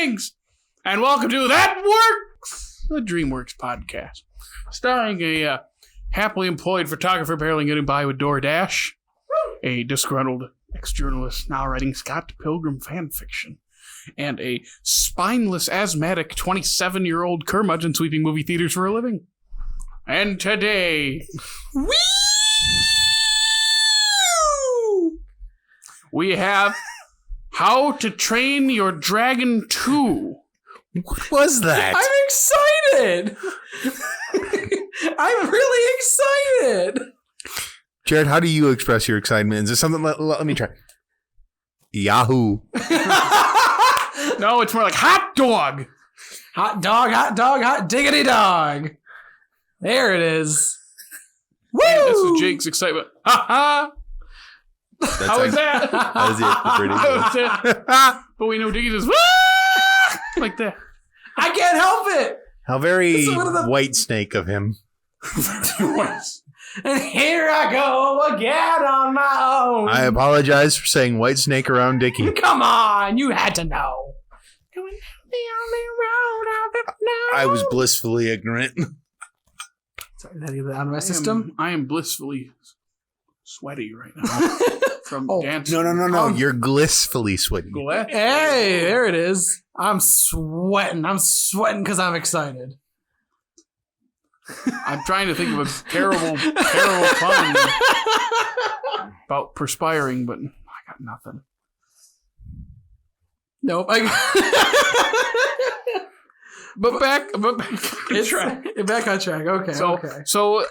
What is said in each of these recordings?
Greetings, and welcome to That Works, the DreamWorks podcast, starring a happily employed photographer barely getting by with DoorDash, a disgruntled ex-journalist now writing Scott Pilgrim fan fiction, and a spineless, asthmatic 27-year-old curmudgeon sweeping movie theaters for a living. And today, we have How to Train Your Dragon 2. What was that? I'm excited. I'm really excited. Jared, how do you express your excitement? Is there something? Let me try. Yahoo. No, it's more like hot dog. Hot dog, hot diggity dog. There it is. Woo! And this is Jake's excitement. Ha ha! How was that? That was it. That was it. But we know Dickey just like that. I can't help it. How very one of the- white snake of him. And here I go again on my own. I apologize for saying white snake around Dickey. Come on, you had to know. Going down the only road I've ever known. I was blissfully ignorant. Sorry, that either out of my system. I am blissfully sweaty right now from dancing. No. You're glissfully sweating. Hey, there it is. I'm sweating. I'm sweating because I'm excited. I'm trying to think of a terrible pun about perspiring, but I got nothing. Nope. But back on track. Back on track. Okay. So,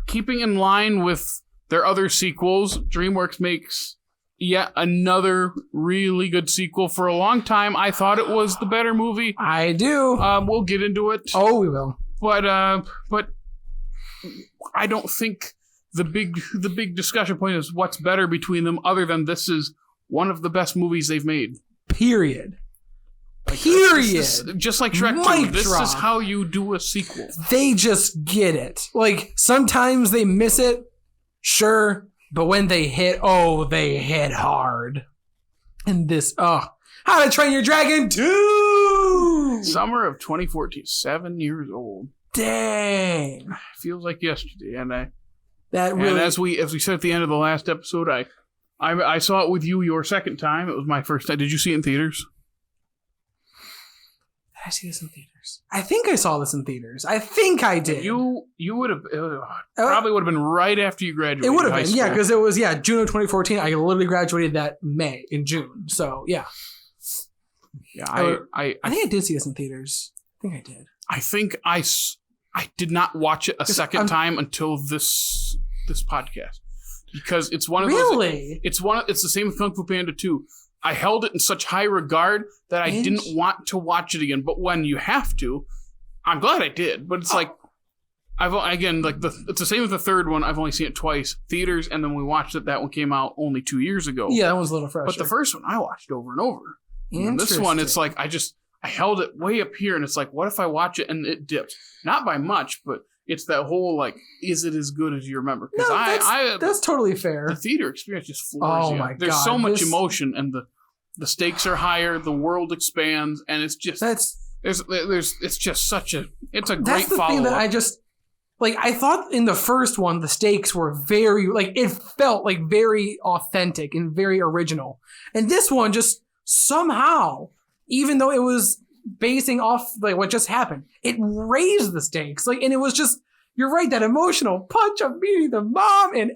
keeping in line with their other sequels, DreamWorks makes yet another really good sequel. For a long time, I thought it was the better movie. I do. We'll get into it. Oh, we will. But I don't think the big discussion point is what's better between them, other than this is one of the best movies they've made. Period. Like, Period. Just like Shrek 2, this is how you do a sequel. They just get it. Like, sometimes they miss it, sure, but when they hit, they hit hard. And this, How to Train Your Dragon 2! Summer of 2014, 7 years old. Dang. Feels like yesterday. And really, as we said at the end of the last episode, I saw it with you your second time. It was my first time. Did you see it in theaters? Did I see this in theaters? I think I saw this in theaters. I think I did. You would have probably would have been right after you graduated. It would have been, yeah, because it was June of 2014. I literally graduated that in June. So yeah. Yeah, I think I did see this in theaters. I think I did. I think I did not watch it a second time until this podcast, because it's one of really those, it's the same with Kung Fu Panda 2. I held it in such high regard that I didn't want to watch it again. But when you have to, I'm glad I did. But it's like it's the same with the third one. I've only seen it twice, theaters, and then we watched it. That one came out only 2 years ago. Yeah, that was a little fresher. But the first one I watched over and over. And this one, it's like I held it way up here, and it's like, what if I watch it and it dips? Not by much, but it's that whole, like, is it as good as you remember? No, that's totally fair. The theater experience just floors you. My God. There's so much emotion, and the stakes are higher, the world expands, and it's just it's just such a great follow-up. That's the thing that I just I thought in the first one the stakes were very it felt like very authentic and very original, and this one just somehow, even though it was basing off what just happened, it raised the stakes. And it was just, you're right, that emotional punch of meeting the mom and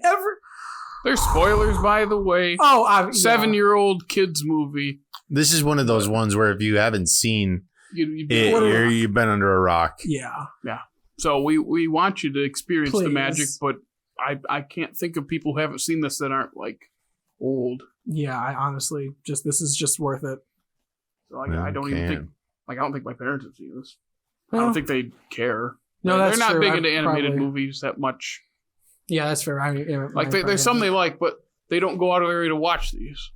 There's spoilers, by the way. 7-year-old kids movie. This is one of those ones where if you haven't seen you've been under a rock. Yeah. So we want you to experience the magic, but I can't think of people who haven't seen this that aren't old. Yeah, I honestly this is just worth it. So I don't even think I don't think my parents have seen this. Well, I don't think they care. No, they're that's not true. big into animated movies that much. Yeah, that's fair. I mean, there's some they like, but they don't go out of their way to watch these.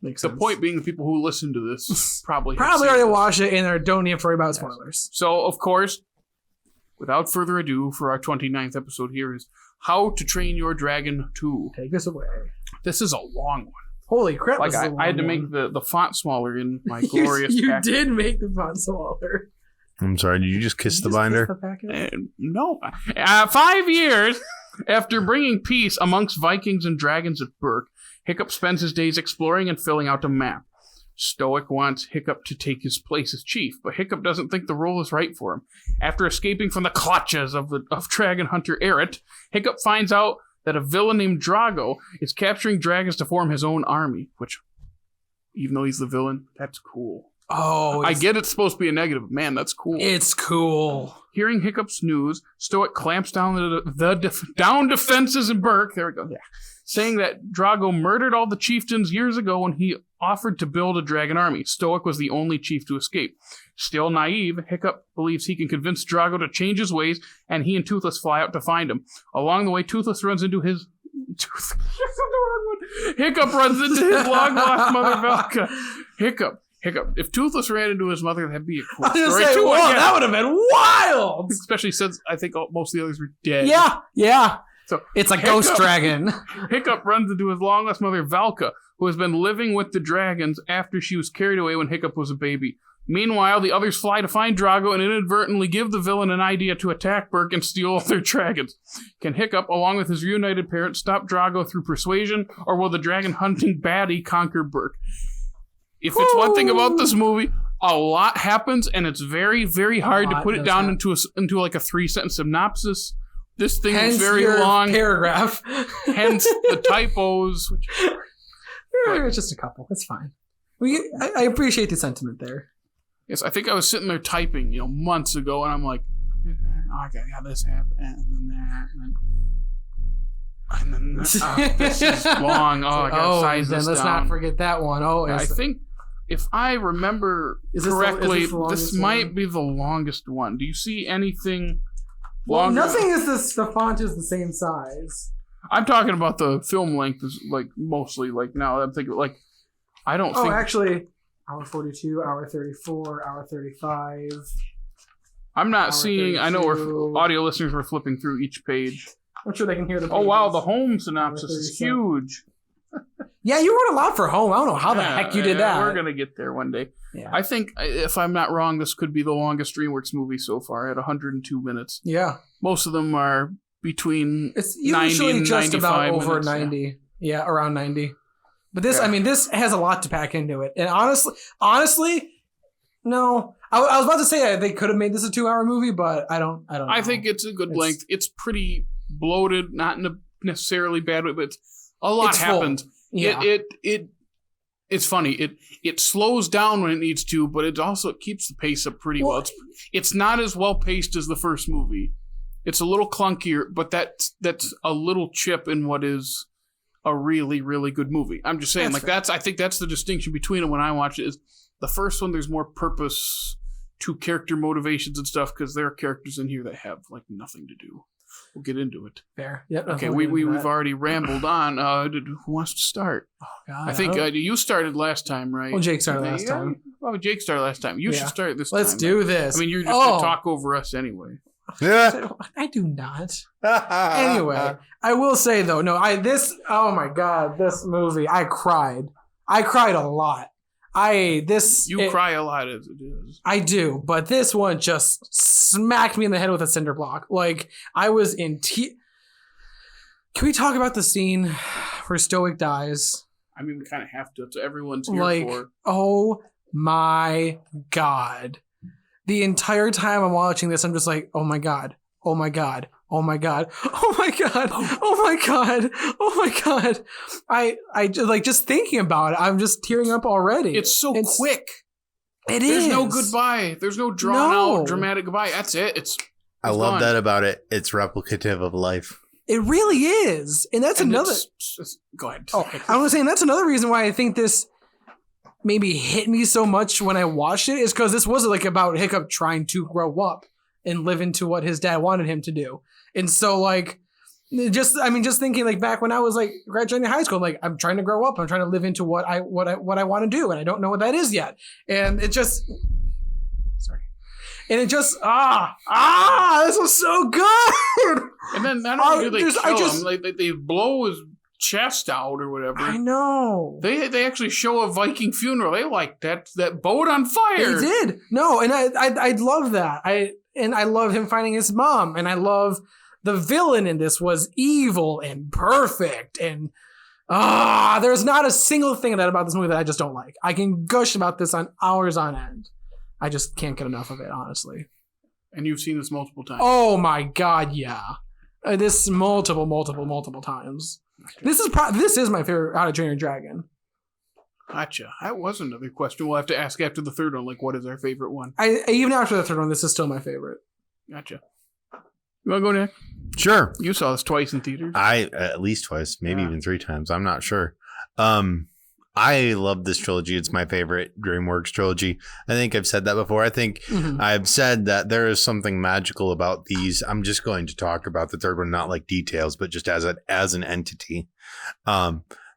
Makes the sense. point being, the people who listen to this probably already watched it and don't need to worry about spoilers. So, of course, without further ado, for our 29th episode here is How to Train Your Dragon 2. Take this away. This is a long one. Holy crap! Like this is a I had to long make one. the font smaller in my glorious You packet. did make the font smaller. I'm sorry, did you just kiss the binder? No. 5 years after bringing peace amongst Vikings and dragons at Berk, Hiccup spends his days exploring and filling out a map. Stoic wants Hiccup to take his place as chief, but Hiccup doesn't think the role is right for him. After escaping from the clutches of dragon hunter Eret, Hiccup finds out that a villain named Drago is capturing dragons to form his own army, which, even though he's the villain, that's cool. Oh, I get it's supposed to be a negative, but man, that's cool. It's cool. Hearing Hiccup's news, Stoic clamps down the down defenses in Berk. There we go. Yeah. Saying that Drago murdered all the chieftains years ago when he offered to build a dragon army. Stoic was the only chief to escape. Still naive, Hiccup believes he can convince Drago to change his ways, and he and Toothless fly out to find him. Along the way, Toothless runs into his... Hiccup runs into his long-lost mother, Velka. Hiccup. If Toothless ran into his mother, that'd be a cool story say, too. whoa, Yeah. that would have been wild. Especially since I think most of the others were dead. Yeah. So It's a ghost dragon. Hiccup runs into his long-lost mother, Valka, who has been living with the dragons after she was carried away when Hiccup was a baby. Meanwhile, the others fly to find Drago and inadvertently give the villain an idea to attack Berk and steal all their dragons. Can Hiccup, along with his reunited parents, stop Drago through persuasion, or will the dragon-hunting baddie conquer Berk? If it's one thing about this movie, a lot happens, and it's very, very hard to put it down into like a 3-sentence synopsis. This thing is very long. Paragraph. Hence the typos. It's just a couple. It's fine. I appreciate the sentiment there. Yes, I think I was sitting there typing, months ago, and I'm like, okay, yeah, this happened, and then that, and then that. This is long. Oh, I gotta size this down. Let's not forget that one. I think, if I remember correctly, this might be the longest one. Do you see anything longer? Well, nothing is the font is the same size. I'm talking about the film length is like mostly like now I'm thinking like I don't think actually hour 42, hour 34, hour 35. I'm not seeing 32. I know we're audio listeners were flipping through each page. I'm sure they can hear the pages. Oh wow, the home synopsis is huge. Yeah, you wrote a lot for home. I don't know how the heck you did that. We're gonna get there one day. Yeah. I think, if I'm not wrong, this could be the longest DreamWorks movie so far at 102 minutes. Yeah. Most of them are between it's 90 usually and just 95 about over minutes, 90. Yeah, around 90. But this, I mean, this has a lot to pack into it. And honestly, no. I was about to say they could have made this a 2-hour movie, but I don't know. I think it's a good length. It's pretty bloated, not in a necessarily bad way, but a lot happens. Yeah. It's funny. It slows down when it needs to, but it also keeps the pace up pretty well. It's not as well paced as the first movie. It's a little clunkier, but that's a little chip in what is a really, really good movie. I'm just saying, I think that's the distinction between them when I watch it. Is the first one, there's more purpose to character motivations and stuff because there are characters in here that have like nothing to do. We'll get into it. Fair. Yep. Okay, we've already rambled on. Who wants to start? Oh, God, I think you started last time, right? Well, Jake started last time. Oh, Jake started last time. You should start this time. Let's do this. I mean, you're just going to talk over us anyway. Yeah. I do not. Anyway, I will say though, oh my God, this movie, I cried. I cried a lot. You cry a lot as it is. I do, but this one just smacked me in the head with a cinder block. Like, I was in Can we talk about the scene where Stoic dies? I mean, we kind of have to. It's everyone's here for. Oh my God. The entire time I'm watching this, I'm just like, oh my God, oh my God, oh my God, oh my God, oh my God, oh my God. I just thinking about it, I'm just tearing up already. It's quick. There's There's no goodbye. There's no drawn out dramatic goodbye. That's it. I love that about it. It's replicative of life. It really is. And that's another. Go ahead. Oh, I was saying that's another reason why I think this maybe hit me so much when I watched it is because this was like about Hiccup trying to grow up and live into what his dad wanted him to do. And so like, just thinking like back when I was like graduating high school, like I'm trying to grow up. I'm trying to live into what I want to do. And I don't know what that is yet. And it just, this was so good. And then not only do they kill him, like they blow his chest out or whatever. I know. They actually show a Viking funeral. They like that boat on fire. They did. No, and I love that. I love him finding his mom, and I love the villain in this was evil and perfect, and there's not a single thing about this movie that I just don't like. I can gush about this on hours on end. I just can't get enough of it, honestly. And you've seen this multiple times. Oh my god, yeah. This multiple times. This is my favorite How to Train Your Dragon. Gotcha. That was another question we'll have to ask after the third one. Like, what is our favorite one? Even after the third one, this is still my favorite. Gotcha. You want to go, Nick? Sure. You saw this twice in theaters. At least twice, maybe even 3 times. I'm not sure. I love this trilogy. It's my favorite DreamWorks trilogy. I think I've said that before. I think I've said that there is something magical about these. I'm just going to talk about the third one, not like details, but just as an entity.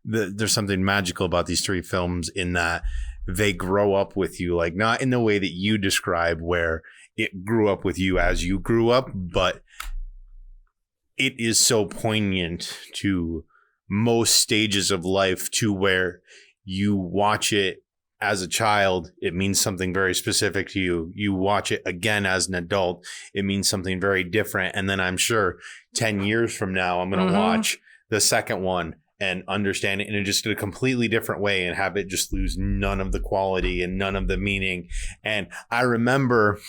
There's something magical about these 3 films in that they grow up with you, like not in the way that you describe where it grew up with you as you grew up, but it is so poignant to most stages of life to where you watch it as a child, it means something very specific to you. You watch it again as an adult, it means something very different. And then I'm sure 10 years from now, I'm going to watch the second one and understand it in just a completely different way and have it just lose none of the quality and none of the meaning. And I remember,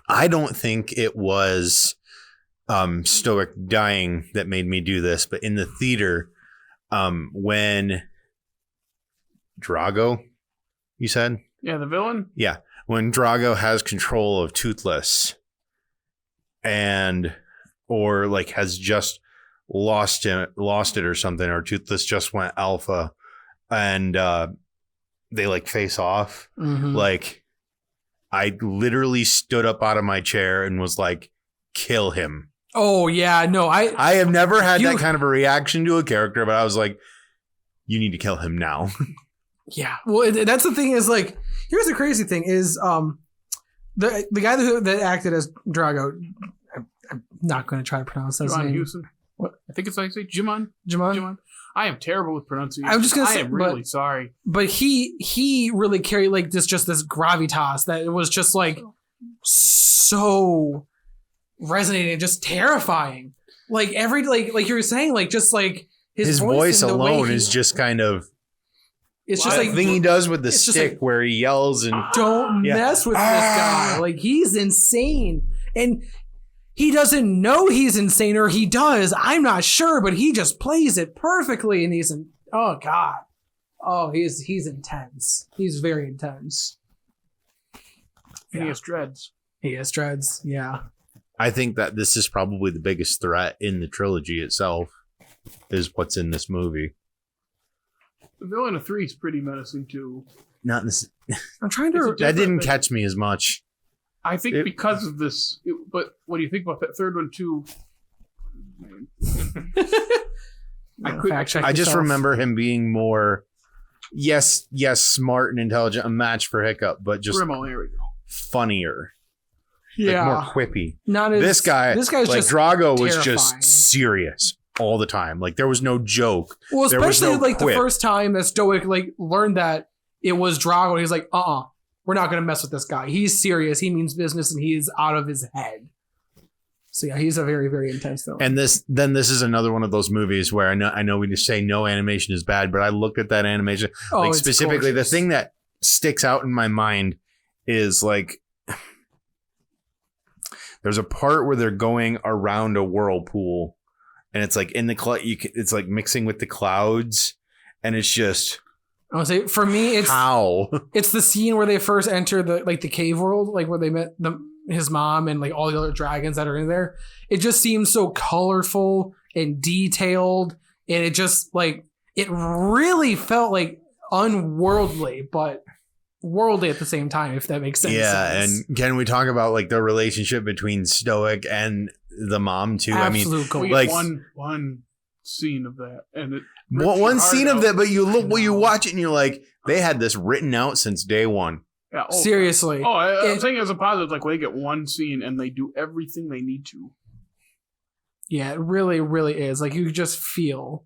I don't think it was Stoic dying that made me do this, but in the theater, when Drago, you said? Yeah, the villain? Yeah. When Drago has control of Toothless or like has just lost it or something, or Toothless just went alpha and they like face off. Like I literally stood up out of my chair and was like, kill him. Oh yeah, no, I have never had that kind of a reaction to a character, but I was like, you need to kill him now. Yeah, well, that's the thing is like, here's the crazy thing is the guy that acted as Drago, I'm not going to try to pronounce his name. Houston. What? I think it's like say Jimon. I am terrible with pronunciation. I'm just going to say, I am really sorry. But he really carried like this gravitas that it was just like so resonating, just terrifying. Like every like you were saying, like just like his voice alone is just kind of. It's just like the thing he does with the stick like, where he yells and don't mess with this guy. Like he's insane. And he doesn't know he's insane, or he does. I'm not sure, but he just plays it perfectly. And he's oh God. Oh, he's intense. He's very intense. And he has dreads. Yeah. I think that this is probably the biggest threat in the trilogy itself, is what's in this movie. The villain of 3 is pretty menacing too. Not this. I'm trying to. That didn't catch me as much. I think because of this. But what do you think about that third one too? I just remember him being more, yes, smart and intelligent, a match for Hiccup, but just funnier. Yeah, like more quippy. Not as, this guy's like just terrifying. Drago was just serious all the time. Like there was no joke. Well, especially like quip. The first time that Stoic like learned that it was Drago, he's like, we're not gonna mess with this guy. He's serious. He means business, and he's out of his head. So yeah, he's a very, very intense villain. And this is another one of those movies where I know we just say no animation is bad, but I looked at that animation like specifically gorgeous. The thing that sticks out in my mind is like there's a part where they're going around a whirlpool, and it's like in the it's like mixing with the clouds, and it's just. I want to say for me, it's the scene where they first enter the cave world, like where they met his mom and like all the other dragons that are in there. It just seems so colorful and detailed, and it just like it really felt like unworldly, but worldly at the same time, if that makes sense. Yeah, and can we talk about like the relationship between Stoic and the mom too? Absolutely. Like one scene of that, and it one scene of that, but you watch it and you're like, they had this written out since day one. Yeah, seriously. I'm saying as a positive, like when they get one scene and they do everything they need to. Yeah, it really, really is. Like you just feel.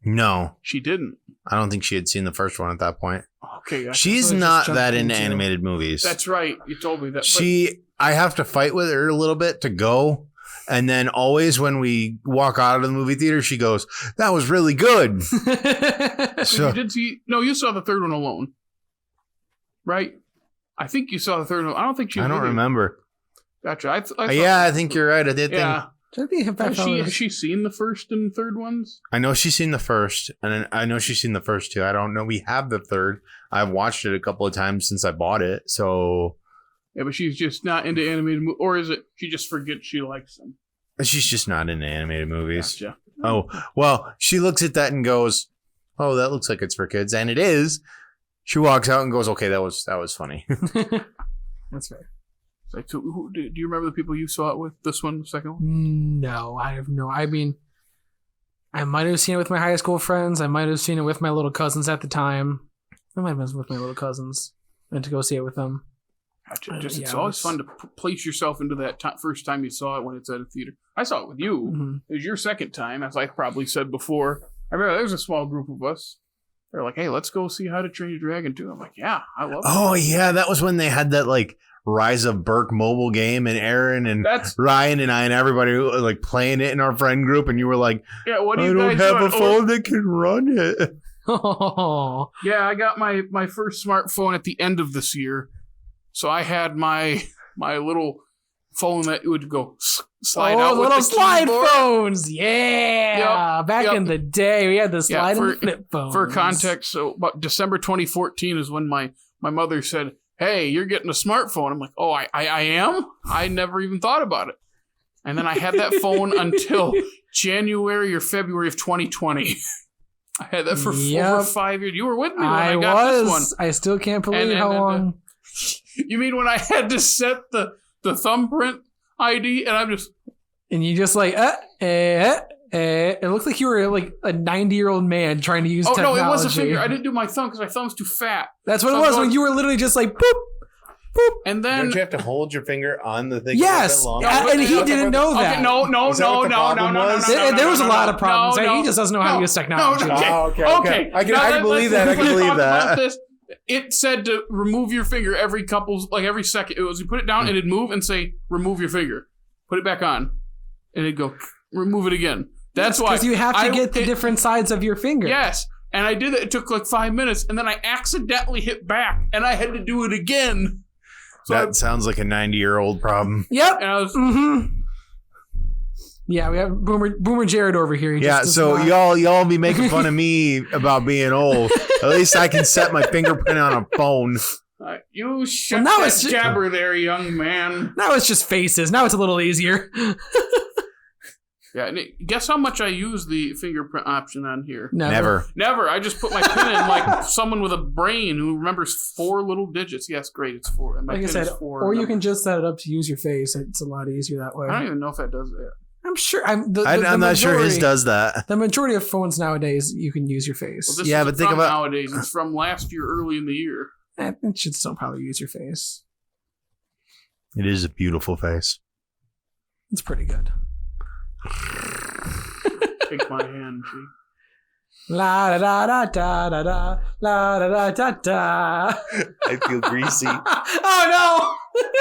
No, She didn't. I don't think she had seen the first one at that point. Okay. She's not that into animated movies. That's right. You told me that. I have to fight with her a little bit to go. And then always when we walk out of the movie theater, she goes, "That was really good." So you did see? No, you saw the third one alone, right? I think you saw the third one. I don't think she. I don't remember. Gotcha. I think you're right. I did yeah. think. Has she seen the first and third ones? I know she's seen the first, and I know she's seen the first two. I don't know. We have the third. I've watched it a couple of times since I bought it. So. Yeah, but she's just not into animated movies. Or is it she just forgets she likes them? She's just not into animated movies. Gotcha. Oh, well, she looks at that and goes, "Oh, that looks like it's for kids." And it is. She walks out and goes, "Okay, that was funny." That's fair. Like, so do you remember the people you saw it with? This one, the second one? No, I have no. I mean, I might have seen it with my high school friends. I might have seen it with my little cousins at the time. I might have been with my little cousins and to go see it with them. It's always fun to place yourself into that first time you saw it when it's at a theater. I saw it with you. Mm-hmm. It was your second time, as I probably said before. I remember there was a small group of us. They're like, "Hey, let's go see How to Train Your Dragon 2." I'm like, "Yeah, I love it." Oh, yeah, that was when they had that, like, Rise of Burke mobile game, and Aaron and Ryan and I and everybody were, like, playing it in our friend group, and you were like, "Yeah, what do you guys guys have a phone that can run it." Oh. Yeah, I got my first smartphone at the end of this year. So I had my little phone that would go slide out with little the slide keyboard. Phones. Yeah. Yep. Back in the day, we had the slide and the flip phones. For context, so about December 2014 is when my mother said, "Hey, you're getting a smartphone." I'm like, "Oh, I am? I never even thought about it." And then I had that phone until January or February of 2020. I had that for over 5 years. You were with me when I got this one. I still can't believe how long. You mean when I had to set the thumbprint ID and I'm just... And you just like, it looked like you were like a 90-year-old man trying to use technology. No, it was a finger. I didn't do my thumb because my thumb's too fat. That's what it was when you were literally just like, boop, boop. And then... Don't you have to hold your finger on the thing? Yes, and he didn't know that. Okay, no. There was a lot of problems. He just doesn't know how to use technology. Okay. I can believe that. It said to remove your finger every second. It was you put it down and it'd move and say remove your finger, put it back on, and it'd go remove it again. That's why because you have to get the different sides of your finger. Yes, and I did it. It took like 5 minutes, and then I accidentally hit back, and I had to do it again. So that sounds like a 90-year-old problem. Yep. And I was. Mm-hmm. Yeah, we have Boomer Jared over here. Y'all be making fun of me about being old. At least I can set my fingerprint on a phone. You shut that jabber there, young man. Now it's just faces. Now it's a little easier. Yeah, and guess how much I use the fingerprint option on here? Never. I just put my pin in like someone with a brain who remembers 4 little digits. Yes, great, it's 4. And my like I said, or you can just set it up to use your face. It's a lot easier that way. I don't even know if that does that. I'm sure. I'm not sure his does that. The majority of phones nowadays, you can use your face. Well, but think about nowadays. It's from last year, early in the year. It should still probably use your face. It is a beautiful face. It's pretty good. Take my hand, G. La da da da da da la da da da da. I feel greasy. Oh no!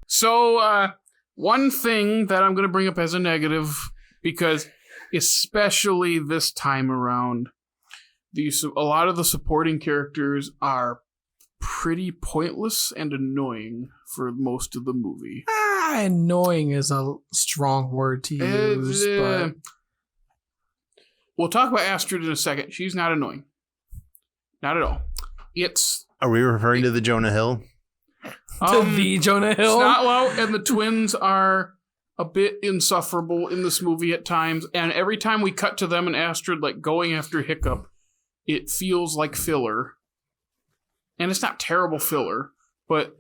So, one thing that I'm going to bring up as a negative, because especially this time around, a lot of the supporting characters are pretty pointless and annoying for most of the movie. Annoying is a strong word to use, but... We'll talk about Astrid in a second. She's not annoying. Not at all. Are we referring to the Jonah Hill? The Jonah Hill? Snotlow and the twins are a bit insufferable in this movie at times, and every time we cut to them and Astrid like going after Hiccup, it feels like filler. And it's not terrible filler, but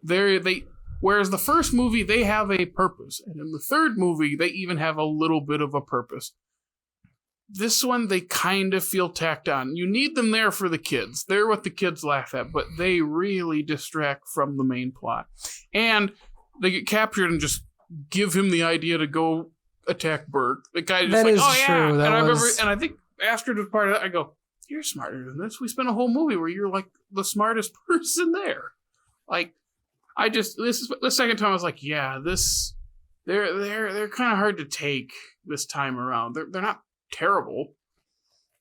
whereas the first movie, they have a purpose. And in the third movie, they even have a little bit of a purpose. This one, they kind of feel tacked on. You need them there for the kids. They're what the kids laugh at, but they really distract from the main plot. And they get captured and just give him the idea to go attack Burke. The guy just true. And I think Astrid was part of that, I go, you're smarter than this. We spent a whole movie where you're like the smartest person there. Like, this is the second time I was like, yeah, they're kind of hard to take this time around. They're not terrible,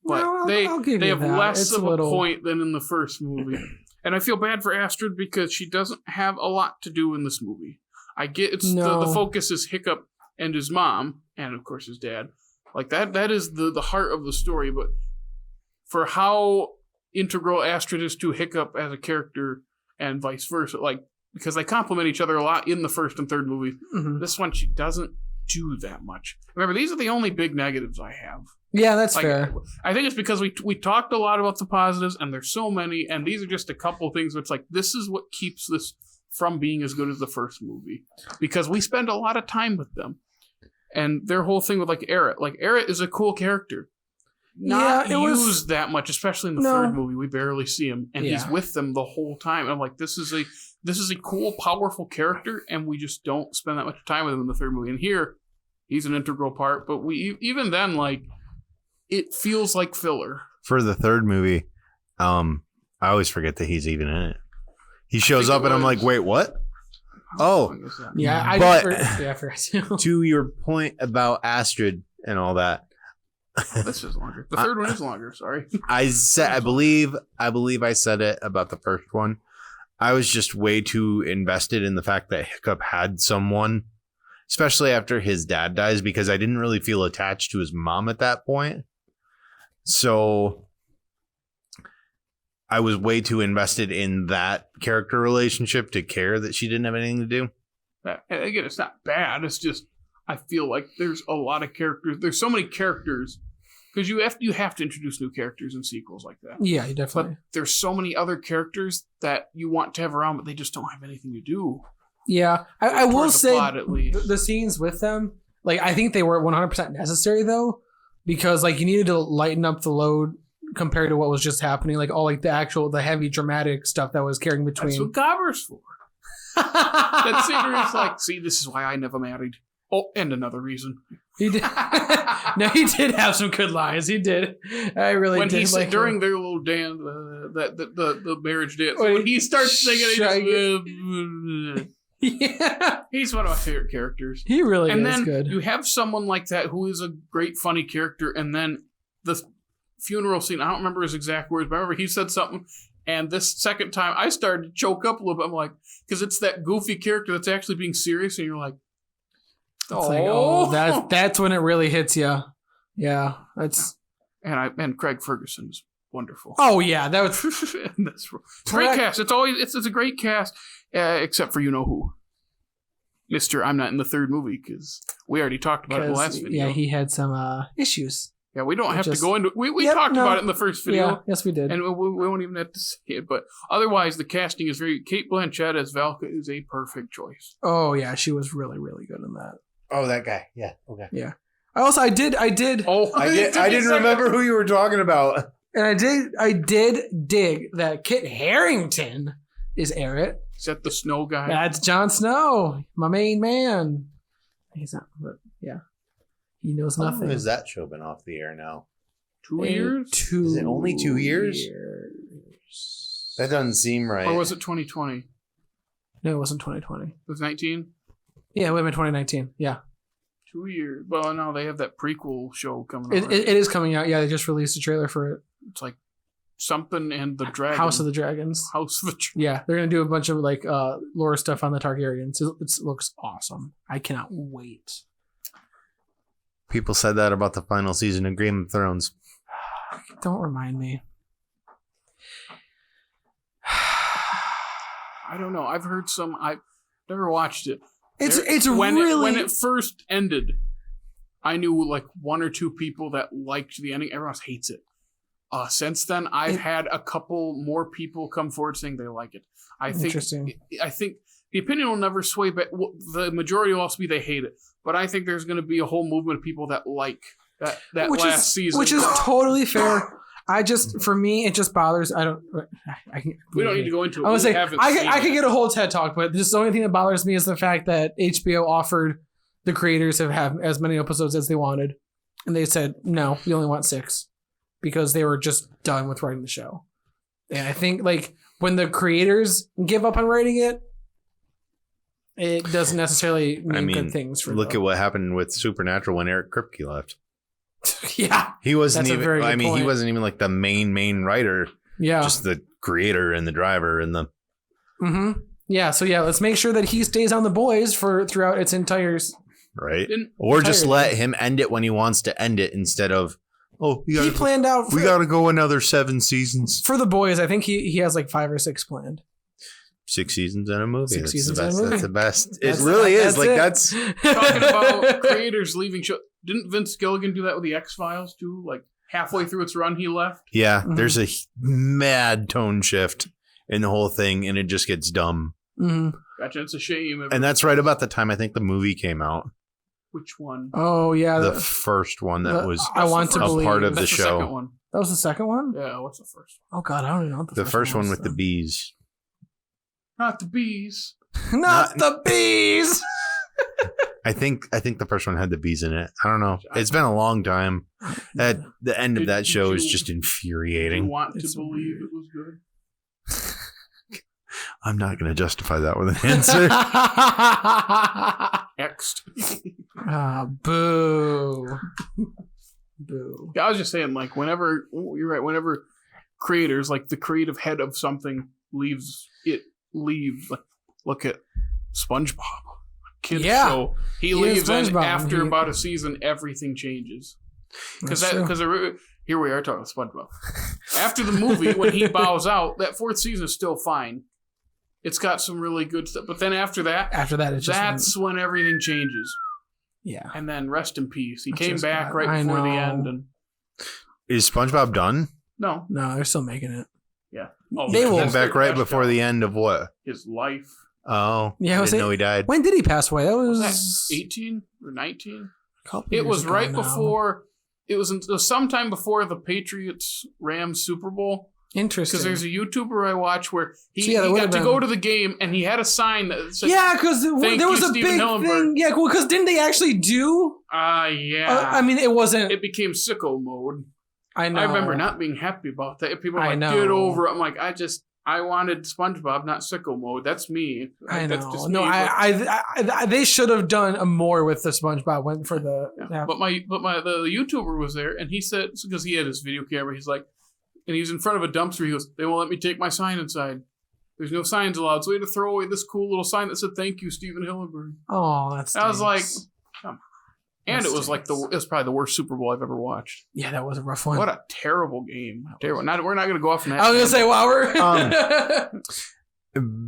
but No, they have that. less It's of a little... a point than in the first movie. And I feel bad for Astrid because she doesn't have a lot to do in this movie. I get the focus is Hiccup and his mom, and of course his dad. Like that is the heart of the story, but for how integral Astrid is to Hiccup as a character and vice versa, like, because they complement each other a lot in the first and third movie. Mm-hmm. This one, she doesn't do that much. Remember, these are the only big negatives I have. Yeah, that's fair. I think it's because we talked a lot about the positives, and there's so many, and these are just a couple things where it's like, this is what keeps this from being as good as the first movie. Because we spend a lot of time with them. And their whole thing with, like, Eret. Like, Eret is a cool character. Not used that much, especially in the third movie. We barely see him, and he's with them the whole time. And I'm like, this is a cool, powerful character, and we just don't spend that much time with him in the third movie. And here, he's an integral part, but we even then, like, it feels like filler. For the third movie, I always forget that he's even in it. He shows up, and I'm like, wait, what? Oh, yeah, I forgot to. To your point about Astrid and all that. This is longer. The third one is longer. Sorry. I believe I said it about the first one. I was just way too invested in the fact that Hiccup had someone, especially after his dad dies, because I didn't really feel attached to his mom at that point. So I was way too invested in that character relationship to care that she didn't have anything to do. And again, it's not bad. It's just, I feel like there's a lot of characters. There's so many characters because you have to introduce new characters in sequels like that. Yeah, you definitely. But there's so many other characters that you want to have around, but they just don't have anything to do. Yeah, I will say plot, at least. The scenes with them, like, I think they were 100% necessary though, because like you needed to lighten up the load compared to what was just happening, like all like the heavy dramatic stuff that was carrying between. That's what Gobber's for. That scene is like, see, this is why I never married. Oh, and another reason. He did. No, he did have some good lines. He did. I really when did. He like during their little dance, the marriage dance, when he starts singing, yeah, he's one of my favorite characters. He really and is then good. You have someone like that who is a great, funny character, and then the funeral scene. I don't remember his exact words, but I remember he said something. And this second time, I started to choke up a little bit. I'm like, because it's that goofy character that's actually being serious, and you're like, that's when it really hits you. Yeah, that's and Craig Ferguson is wonderful. Oh yeah, that was that's great cast. It's a great cast, except for you know who, Mr. I'm not in the third movie because we already talked about it in the last video. Yeah, he had some issues. Yeah, we don't have to go into. We talked about it in the first video. Yeah, yes, we did, and we won't even have to say it. But otherwise, the casting is very. Kate Blanchett as Valka is a perfect choice. Oh yeah, she was really, really good in that. Oh, that guy. Yeah. Okay. Yeah. I did. Oh, I didn't remember who you were talking about. And I did dig that Kit Harington is Eret. Is that the Snow guy? That's Jon Snow, my main man. He's not, but yeah. He knows nothing. How long has that show been off the air now? 2 years? Is it only 2 years? That doesn't seem right. Or was it 2020? No, it wasn't 2020. It was 19? Yeah, it would have been 2019. Yeah. 2 years. Well, no, they have that prequel show coming out. It is coming out. Yeah, they just released a trailer for it. It's like something and the dragon. House of the Dragons. House of the Dragons. Yeah, they're going to do a bunch of like lore stuff on the Targaryens. It looks awesome. I cannot wait. People said that about the final season of Game of Thrones. Don't remind me. I don't know. I've heard some. I've never watched it. When it first ended, I knew like one or two people that liked the ending. Everyone else hates it. Since then, I've had a couple more people come forward saying they like it. I think the opinion will never sway, but the majority will also be they hate it. But I think there's going to be a whole movement of people that like that last season, which is totally fair. For me, it just bothers. We don't need to go into it. I would say I could get a whole TED talk, but just the only thing that bothers me is the fact that HBO offered the creators to have as many episodes as they wanted, and they said no, we only want 6. because they were just done with writing the show. And I think like when the creators give up on writing it, it doesn't necessarily mean good things for look at what happened with Supernatural when Eric Kripke left. Yeah. He wasn't That's a very good he point. wasn't even like the main writer. Yeah. Just the creator and the driver and the Yeah, so yeah, let's make sure that he stays on The Boys throughout its entire right. Or just let him end it when he wants to end it instead of he planned out we gotta go another 7 seasons. For The Boys, I think he has like 5 or 6 planned. 6 seasons in a movie. 6 seasons in a movie. That's the best. It really is. Like that's talking about creators leaving show. Didn't Vince Gilligan do that with the X-Files too? Like halfway through its run, he left. Yeah, there's a mad tone shift in the whole thing, and it just gets dumb. Gotcha. It's a shame. And that's right about the time I think the movie came out. Which one? Oh yeah, the first one that was I want to believe part of the That's show. Second one. That was the second one. Yeah. What's the first one? Oh god, I don't even know what The first one with the bees. Not the bees. Not the bees. I think the first one had the bees in it. I don't know. It's been a long time. At the end of that show is just infuriating. You want to believe it was good? I'm not going to justify that with an answer. Next. Boo. Boo. Yeah, I was just saying, like, whenever you're right, whenever creators, like the creative head of something leaves. Like, look at SpongeBob. Kids show. He leaves, and after about a season, everything changes. Because here we are talking SpongeBob. After the movie, when he bows out, that 4th season is still fine. It's got some really good stuff, but then after that, it's that's when everything changes. Yeah, and then rest in peace. He came back right before the end. And is SpongeBob done? No, they're still making it. Yeah, they will come back right before the end of what? His life. Oh, yeah. I didn't know he died. When did he pass away? That was 18 or 19. It was right before. It was sometime before the Patriots Rams Super Bowl. Interesting. Because there's a YouTuber I watch where he got to go to the game and he had a sign that said, because there was a big thing. Yeah, well, because didn't they actually do? Yeah. I mean, it wasn't. It became sicko mode. I know. I remember not being happy about that. People were like, get over it. I'm like, I wanted SpongeBob, not sicko mode. That's me. I know. That's just no, me, I they should have done more with the SpongeBob. Went for the. Yeah. But the YouTuber was there, and he said, because he had his video camera, he's like, and he was in front of a dumpster. He goes, they won't let me take my sign inside. There's no signs allowed, so we had to throw away this cool little sign that said, "Thank you, Stephen Hillenburg." Oh, that's. I was like, come on. And it was like it was probably the worst Super Bowl I've ever watched. Yeah, that was a rough one. What a terrible game. Terrible. We're not going to go off on that. I was going to say, wow, we're...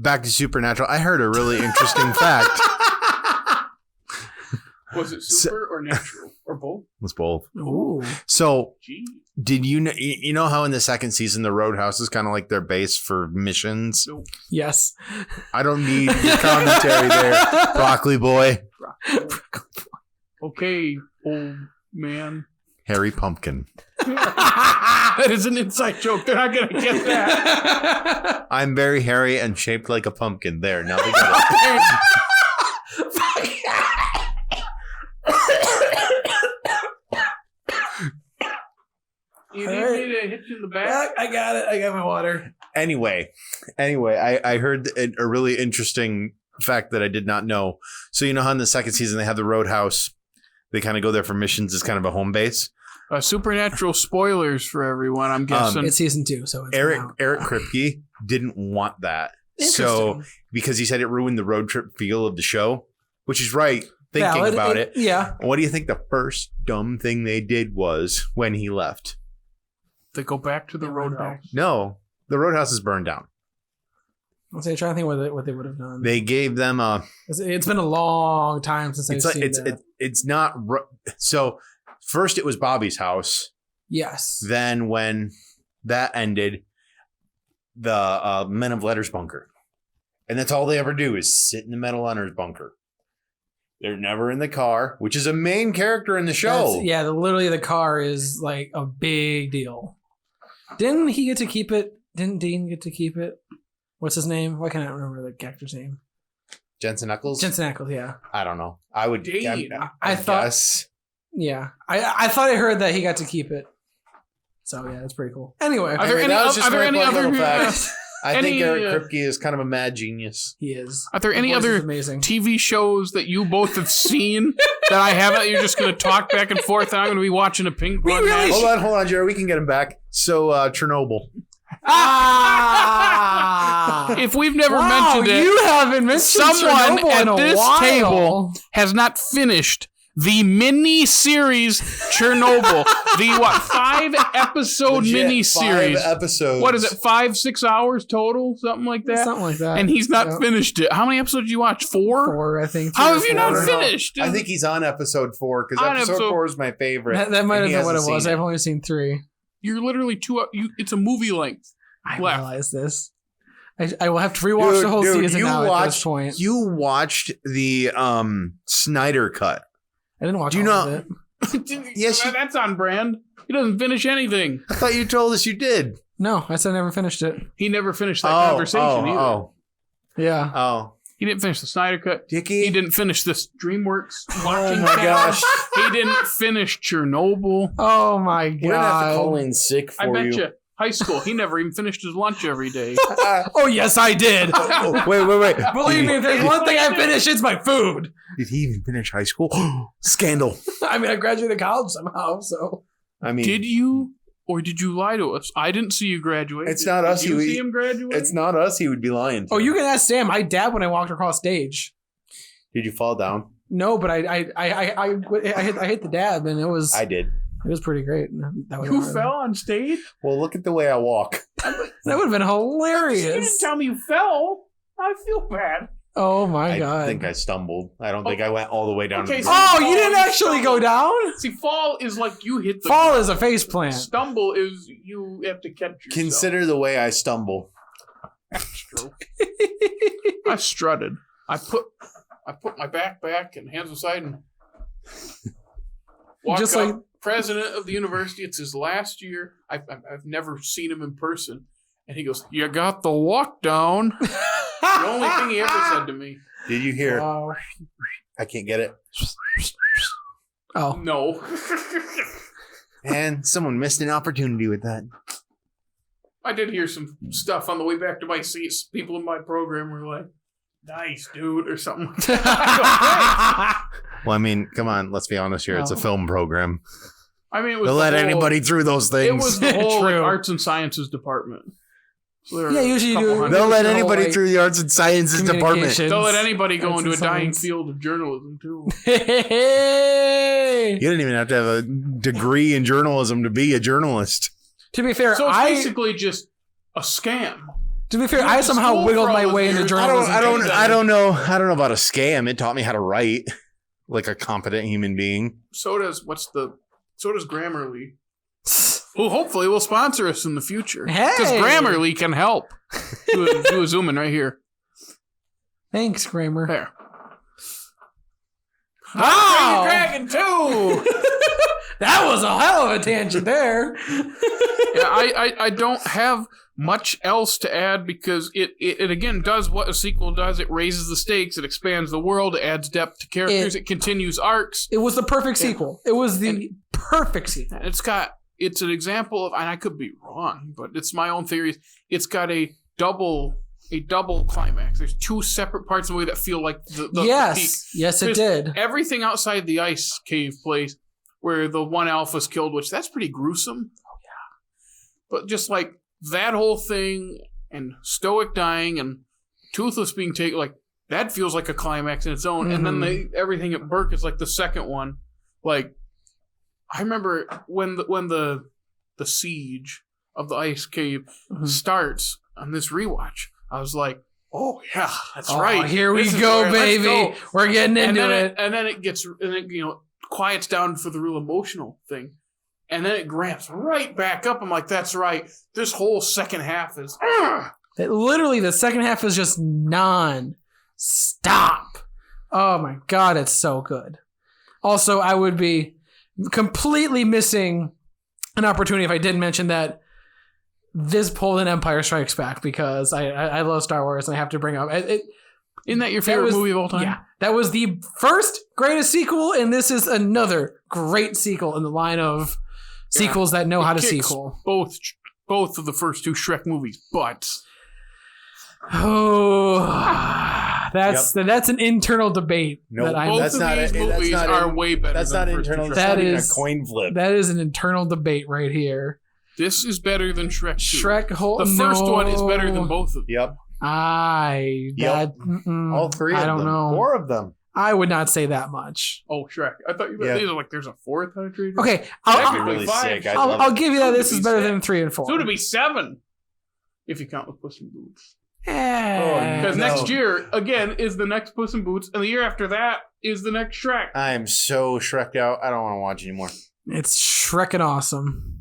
back to Supernatural. I heard a really interesting fact. Was it super or natural? Or both? It was both. Ooh. So, did you know how in the second season the Roadhouse is kind of like their base for missions? Nope. Yes. I don't need your commentary there, Broccoli Boy. Okay, old man. Harry Pumpkin. That is an inside joke. They're not going to get that. I'm very hairy and shaped like a pumpkin. There, now they got it. You need me to hit you in the back? I got it. I got my water. Anyway, I heard a really interesting fact that I did not know. So you know how in the second season they have the Roadhouse. They kind of go there for missions as kind of a home base. Supernatural spoilers for everyone, I'm guessing. It's season 2, so it's Eric Kripke didn't want that. So because he said it ruined the road trip feel of the show, which is right. Thinking about it. Yeah. What do you think the first dumb thing they did was when he left? They go back to the Roadhouse. No, the Roadhouse is burned down. I'm trying to think what they would have done. They gave them a. It's been a long time since I've seen that. It's not. So first it was Bobby's house. Yes. Then when that ended, the Men of Letters bunker, and that's all they ever do is sit in the Men of Letters bunker. They're never in the car, which is a main character in the show. Literally the car is like a big deal. Didn't he get to keep it? Didn't Dean get to keep it? What's his name? Why can't I remember the character's name? Jensen Ackles? Jensen Ackles, yeah. I don't know. I would Dean. I thought. guess. Yeah. I thought I heard that he got to keep it. So yeah, that's pretty cool. Anyway, Are there any other facts? I think any, Eric Kripke is kind of a mad genius. he is. Are there any His voice other is amazing. TV shows that you both have seen that I haven't? You're just going to talk back and forth, and I'm going to be watching a ping pong really match? Hold on, Jared. We can get him back. So, Chernobyl. If we've never Wow, mentioned it, you haven't mentioned someone Chernobyl in at a this while. table has not finished the mini-series Chernobyl. The 5-episode Legit, mini-series. 5 episodes. What is it, 5-6 hours total? Something like that? Something like that. And he's not Yep. finished it. How many episodes did you watch? 4? 4, I think. How 3 or have you 4. not No. finished? I think he's on episode 4 because On episode episode- 4 is my favorite. That might and have he been what it hasn't was. seen I've only seen 3. You're literally it's a movie length. I Left. realize this. I will have to rewatch the whole season now at this point. You watched the Snyder cut. I didn't watch Do you all know- of it. Yes, you- That's on brand. He doesn't finish anything. I thought you told us you did. No, I said I never finished it. He never finished that conversation either. Yeah. Oh. He didn't finish the Snyder Cut. Dickey? He didn't finish this DreamWorks Oh watching my channel. gosh. He didn't finish Chernobyl. Oh my god. We're going to have to call in sick for I bet you. you. High school. He never even finished his lunch every day. Oh yes, I did. Wait. Believe me, if there's one thing I finished, it's my food. Did he even finish high school? Scandal. I mean, I graduated college somehow, so. I mean, Did you, or did you lie to us? I didn't see you graduate. It's not us. Did you You- see him graduate? it's not us he would be lying to. Oh, you can ask Sam. I dabbed when I walked across stage. Did you fall down? No, but I hit the dab, and it was did. pretty great. That would You have fell on stage? Well, look at the way I walk. That would have been You hilarious. didn't tell me you fell. I feel bad. Oh my I god. think I stumbled. I don't think I went all the way down. Okay, to the so- ground. Oh, you didn't actually go down? See, fall is like you hit the Fall is a face plant. Stumble is you have to catch yourself. Consider the way I stumble. That's true. I strutted. I put my back back and hands aside and walk Just up. like- President of the university. It's his last year. I've never seen him in person, and he goes, "You got the walk down." The only thing he ever said to me. Did you hear? Wow. I can't get it. Oh. No. And someone missed an opportunity with that. I did hear some stuff on the way back to my seats. People in my program were like, "Nice, dude," or something like that. Well, I mean, come on. Let's be honest here. It's a No. film program. I mean, it was They'll the let whole- anybody through those It things. was the whole like, True. arts and sciences department. So there were Yeah, a usually you couple do- hundred. They'll let the whole, anybody like, through the arts and sciences department. communications. Don't let anybody go Arts into a and dying science. field of journalism too. Hey! You don't even have to have a degree in journalism to be a journalist. To be fair, So it's I basically just a scam. to be fair, you I went to somehow school wiggled for all my those way into years. journalism. I don't know about a scam. It taught me how to write like a competent human being. So does Grammarly, who hopefully will sponsor us in the future. Because Hey! Grammarly can help. Do a zoom in right here. Thanks, Kramer. There. Wow! Dragon 2! That was a hell of a tangent there. Yeah, I don't have much else to add because it again does what a sequel does. It raises the stakes, it expands the world, it adds depth to characters, it continues arcs. It was the perfect sequel. It was the perfect sequel. It's an example of, and I could be wrong, but it's my own theories. It's got a double climax. There's 2 separate parts of the way that feel like the peak. Yes, it There's did. Everything outside the ice cave place where the one alpha's killed, which that's pretty gruesome. Oh yeah. But just like that whole thing and Stoic dying and Toothless being taken, like that feels like a climax in its own. Mm-hmm. And then everything at Burke is like the second one. Like I remember when the siege of the ice cave starts on this rewatch, I was like, "Oh yeah, that's right. Here we This is go, where- let's baby. go." We're getting into it. And then it quiets down for the real emotional thing, and then it ramps right back up. I'm like, "That's right. This whole second half is." Literally, the second half is just non-stop. Oh my god, it's so good. Also, I would be completely missing an opportunity if I didn't mention that this pulled in Empire Strikes Back because I love Star Wars and I have to bring up it. Isn't that your favorite movie of all time? Yeah, that was the first greatest sequel, and this is another great sequel in the line of sequels that know how to kicks sequel. Both of the first 2 Shrek movies, but that's an internal debate. No, that I'm, both that's of not these it. That's movies not are in- way better. That's than not the first internal. 2 That's That not even is- a coin flip. that is an internal debate right here. This is better than Shrek 2. Shrek The first one is better than both of them. Yep. That, All 3 of I don't them. know. 4 of them. I would not say that much. Oh, Shrek. I thought you meant these are like there's a 4th country. Okay, That'd be I'll- really sick. I'd I'll love it. give you that. Soon to This is be better six. than 3 and 4. Soon to be 7. If you count with Puss in Boots. Because Because No. next year, again, is the next Puss in Boots, and the year after that is the next Shrek. I am so Shrek'd out. I don't want to watch anymore. it's Shrek and awesome.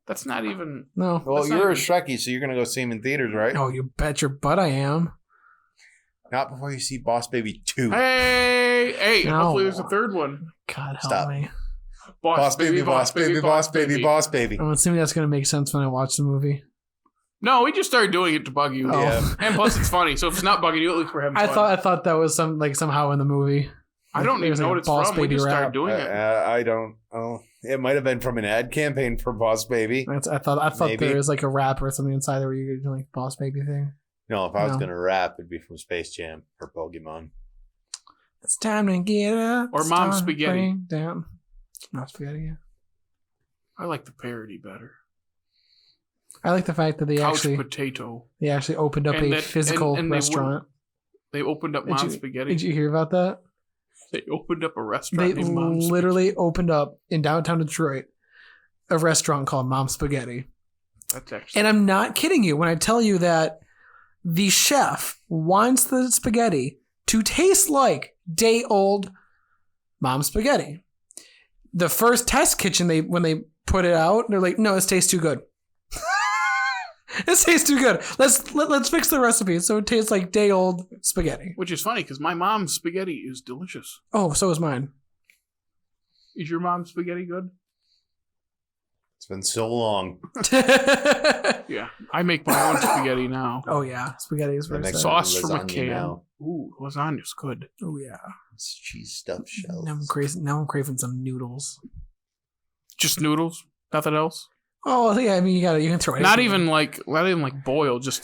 That's not even... No. Well, That's not you're a even- Shrekkie, so you're going to go see him in theaters, right? Oh, you bet your butt I am. Not before you see Boss Baby 2. Hey, No. hopefully there's a 3rd one. God help Stop. me. Boss Baby, Boss Baby, Boss Baby, Boss Baby. I'm assuming that's going to make sense when I watch the movie. No, we just started doing it to bug you. Oh. Yeah. And plus it's funny, so if it's not bugging you, at least we're having fun. I thought that was somehow in the movie. I don't even There's know like what a it's Boss from. We Baby just rap. started doing it. I don't. Oh, it might have been from an ad campaign for Boss Baby. I thought Maybe. there was like a rap or something inside there where you could do like Boss Baby thing. No, if I was No. going to rap, it'd be from Space Jam or Pokemon. It's time to get up. Or It's Mom time to Spaghetti. bring down. Mom Spaghetti, yeah. I like the parody better. I like the fact that they Couch actually Potato. opened up And a that- physical and they restaurant. They opened up Did Mom you- Spaghetti. Did you hear about that? They opened up a restaurant They named Mom literally opened up in downtown Detroit a restaurant called Mom Spaghetti. Spaghetti. That's actually... And I'm not kidding you when I tell you that the chef wants the spaghetti to taste like day-old Mom Spaghetti. The first test kitchen, when they put it out, they're like, no, this tastes too good. This tastes too good. Let's fix the recipe so it tastes like day-old spaghetti. Which is funny, because my mom's spaghetti is delicious. Oh, so is mine. Is your mom's spaghetti good? It's been so long. Yeah. I make my own spaghetti now. Oh yeah, spaghetti is very That makes sad. Sauce from a lasagna can. now. Ooh, lasagna's good. Oh yeah. It's cheese stuffed shells. Now I'm craving some noodles. Just noodles? Nothing else? Oh yeah, I mean you can throw it. Not even like boiled, just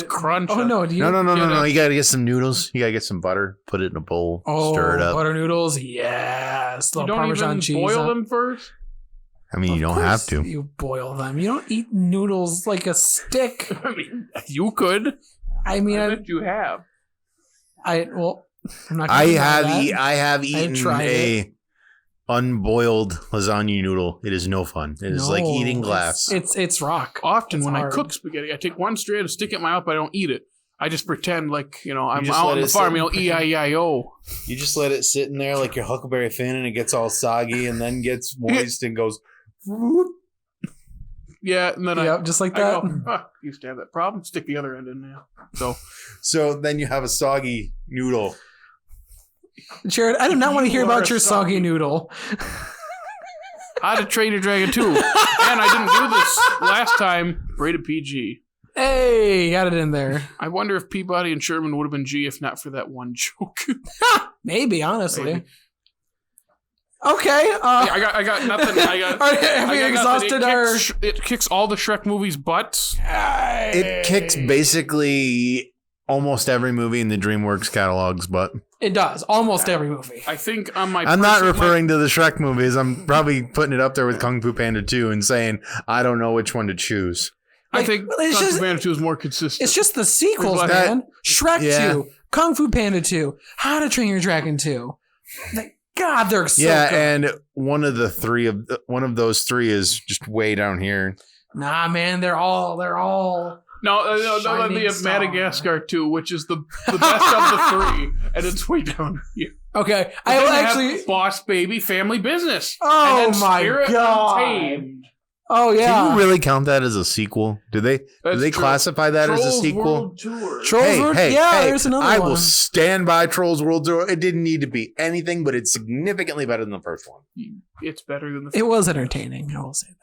crunch. Oh it. no, do you? No. You gotta get some noodles. You gotta get some butter. Put it in a bowl. Oh, stir it up. butter noodles. Yes, You little don't Parmesan even cheese. boil them first? I mean, you Of don't have course to. You boil them. You don't eat noodles like a stick. I mean, you could. I mean, I bet you have. I'm not. I gonna deny have that. I have eaten tried a unboiled lasagna noodle. It is no fun. It is like No, eating glass. It's rock. Often It's when hard. I cook spaghetti, I take one strand and stick it in my mouth, but I don't eat it. I just pretend like, I'm just out let on the it farm, sit. E-I-E-I-O. You just let it sit in there like your Huckleberry Finn, and it gets all soggy, and then gets moist and goes. Whoop. Yeah, and then Yep, just like I that. go, used to have that problem. Stick the other end in there. So then you have a soggy noodle. Jared, I do not want to hear You are about a your soggy noodle. How to Train Your Dragon 2. And I didn't do this last time. Rated PG. Hey, got it in there. I wonder if Peabody and Sherman would have been G if not for that one joke. Maybe, honestly. Maybe. Okay. I got nothing. have we I got nothing. exhausted our? It kicks all the Shrek movies' butts. It kicks basically almost every movie in the DreamWorks catalog's butt. It does almost every movie. I think on my. I'm not referring to the Shrek movies. I'm probably putting it up there with Kung Fu Panda 2 and saying I don't know which one to choose. I Like, think it's Kung just- Fu Panda 2 is more consistent. It's just the sequels, That- man. Shrek Yeah. 2, Kung Fu Panda 2, How to Train Your Dragon 2. Like, God, they're so Yeah, good. and one of those three is just way down here. Nah, man, they're all no, Shining they have star. Madagascar 2, which is the best of the three, and it's way down here. okay. But I then will they have actually. Boss Baby Family Business. Oh and then my Spirit God. Untamed. Oh Can yeah. you really count that as a sequel? Do they That's true. classify that as a Trolls sequel? World Tour. Trolls World- yeah, there's another I one. will stand by Trolls World Tour. It didn't need to be anything, but it's significantly better than the first one. It's better than the. It was entertaining. I will say that.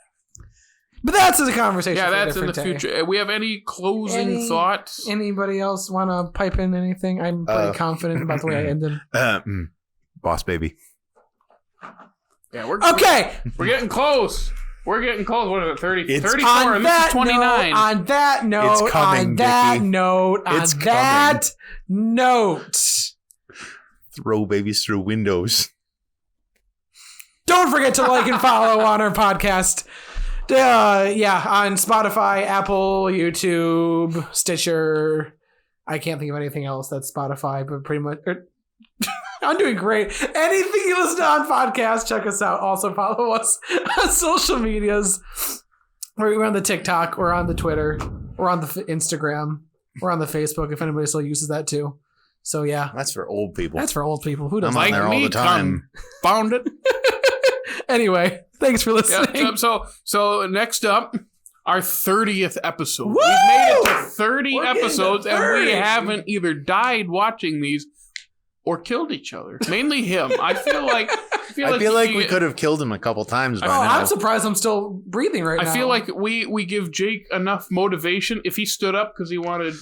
But that's a conversation. Yeah, for a that's in the different day. future. We have any closing thoughts? Anybody else want to pipe in anything? I'm pretty confident about the way I ended. Boss Baby. Yeah, we're Okay. We're getting close. We're getting close. What is it? 30, It's 34, and this is 29. On that note, It's coming, on that Dickey. note, on It's that note. Throw babies through windows. Don't forget to like and follow on our podcast. On Spotify, Apple, YouTube, Stitcher. I can't think of anything else that's Spotify, but pretty much... I'm doing great. Anything you listen to on podcasts, check us out. Also follow us on social medias. We're on the TikTok. We're on the Twitter. We're on the Instagram. We're on the Facebook if anybody still uses that too. So yeah. That's for old people. That's for old people. Who doesn't I'm on like there all the time. Found it. Anyway, thanks for listening. Yeah, so next up, our 30th episode. Woo! We've made it to 30 We're getting to episodes, and 30. we haven't either died watching these or killed each other. Mainly him. I feel like we could have killed him a couple times by Oh, now. I'm surprised I'm still breathing right now. I feel like we give Jake enough motivation. If he stood up because he wanted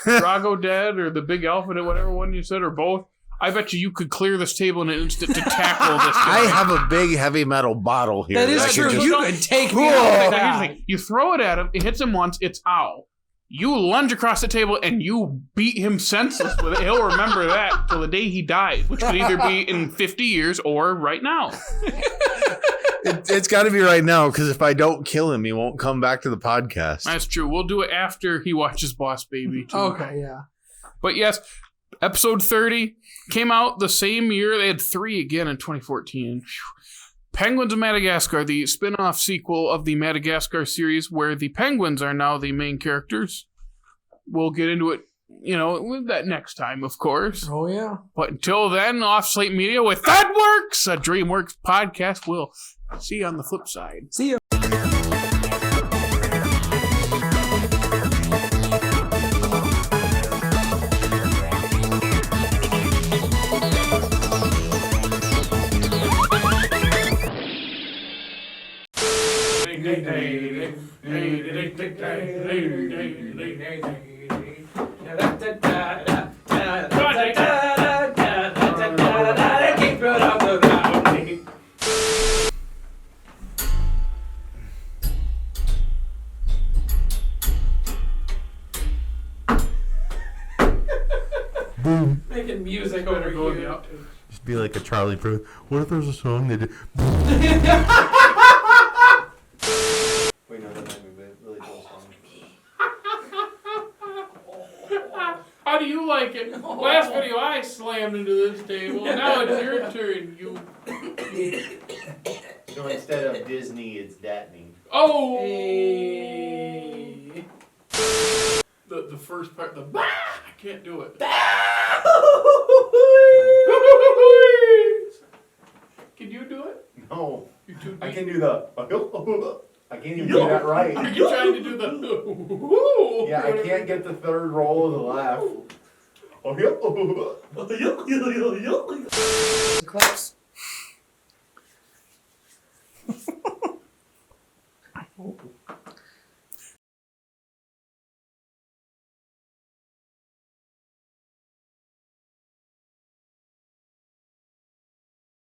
Drago dead or the big elephant or whatever one you said, or both, I bet you could clear this table in an instant to tackle this guy. I have a big heavy metal bottle here. that is I could true. just- You could take me Here's out the with thing, that. you throw it at him, it hits him once, it's ow. You lunge across the table and you beat him senseless with it. He'll remember that till the day he dies, which could either be in 50 years or right now. It's got to be right now, because if I don't kill him, he won't come back to the podcast. That's true. We'll do it after he watches Boss Baby, too. Okay, yeah. But yes, episode 30 came out the same year. They had 3 again in 2014. Phew. Penguins of Madagascar, the spin-off sequel of the Madagascar series, where the penguins are now the main characters. We'll get into it, with that next time, of course. Oh, yeah. But until then, off Slate Media with That Works, a DreamWorks podcast. We'll see you on the flip side. See ya. Making music over here. Just be like a Charlie Puth. What if there's a song they did? Wait, no, that might be a really cool song. How do you like it? Last video I slammed into this table. Now it's your turn, you. No, instead of Disney, it's Datney. Oh! Hey. The first part, I can't do it. Can you do it? No, You're too I deep. can do the. I can't even do that right. Are you trying to do the? Yeah, I can't get the third roll of the laugh. Claps.